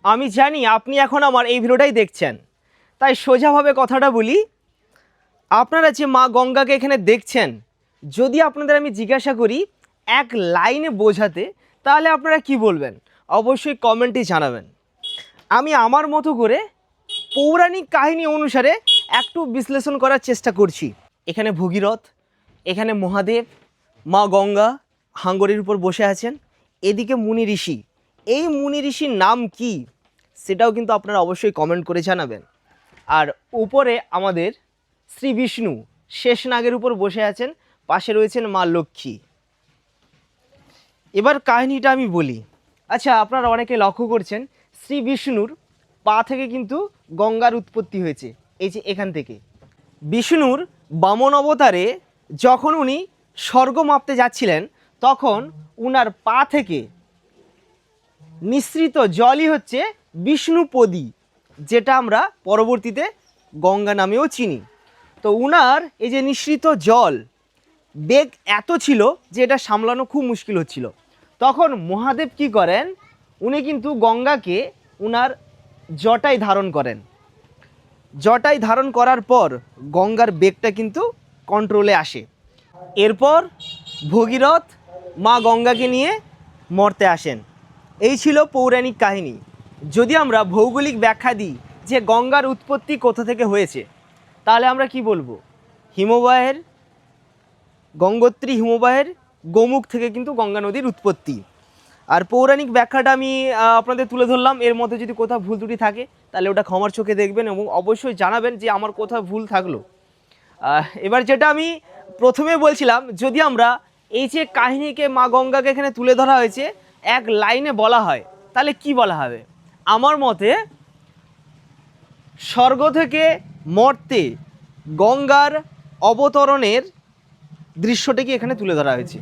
আমি জানি আপনি এখন আমার এই ভিডিওটাই দেখছেন, তাই সোজাভাবে কথাটা বলি। আপনারা যে মা গঙ্গাকে এখানে দেখছেন, যদি আপনাদের আমি জিজ্ঞাসা করি এক লাইনে বোঝাতে, তাহলে আপনারা কি বলবেন? অবশ্যই কমেন্টে জানাবেন। আমি আমার মতো করে পৌরাণিক কাহিনী অনুসারে একটু বিশ্লেষণ করার চেষ্টা করছি। এখানে ভগীরথ, এখানে মহাদেব, মা গঙ্গা হাঙ্গরের উপর বসে আছেন, এদিকে মুনি ঋষি। এই মুনি ঋষির নাম কি সেটাও কিন্তু আপনারা অবশ্যই কমেন্ট করে জানাবেন। আর উপরে আমাদের শ্রী বিষ্ণু শেষনাগের উপর বসে আছেন, পাশে রয়েছেন মা লক্ষ্মী। এবার কাহিনীটা আমি বলি। আচ্ছা, আপনারা অনেকে লক্ষ্য করছেন শ্রী বিষ্ণুর পা থেকে কিন্তু গঙ্গার উৎপত্তি হয়েছে, এই যে এখান থেকে। বিষ্ণুর বামন অবতারে যখন উনি স্বর্গ মাপতে যাচ্ছিলেন, তখন উনার পা থেকে নিঃসৃত জলই হচ্ছে বিষ্ণুপদী, যেটা আমরা পরবর্তীতে গঙ্গা নামেও চিনি। তো উনার এই যে নিঃসৃত জল বেগ এত ছিল যে এটা সামলানো খুব মুশকিল হচ্ছিল। তখন মহাদেব কি করেন, উনি কিন্তু গঙ্গাকে উনার জটায় ধারণ করেন। জটায় ধারণ করার পর গঙ্গার বেগটা কিন্তু কন্ট্রোলে আসে। এরপর ভগীরথ মা গঙ্গাকে নিয়ে মর্তে আসেন। এই ছিল পৌরাণিক কাহিনী। যদি আমরা ভৌগোলিক ব্যাখ্যা দিই যে গঙ্গার উৎপত্তি কোথা থেকে হয়েছে, তাহলে আমরা কি বলবো? হিমবাহের, গঙ্গোত্রী হিমবাহের গোমুখ থেকে কিন্তু গঙ্গা নদীর উৎপত্তি। আর পৌরাণিক ব্যাখ্যাটা আমি আপনাদের তুলে ধরলাম। এর মধ্যে যদি কোথাও ভুল ত্রুটি থাকে তাহলে ওটা ক্ষমার চোখে দেখবেন এবং অবশ্যই জানাবেন যে আমার কোথাও ভুল থাকলো। এবার যেটা আমি প্রথমে বলছিলাম, যদি আমরা এই যে কাহিনীকে মা গঙ্গাকে এখানে তুলে ধরা হয়েছে এক লাইনে বলা হয়, তাহলে কি বলা হবে? আমার মতে স্বর্গ থেকে মর্তে গঙ্গার অবতরণের দৃশ্যটাকে এখানে তুলে ধরা হয়েছে।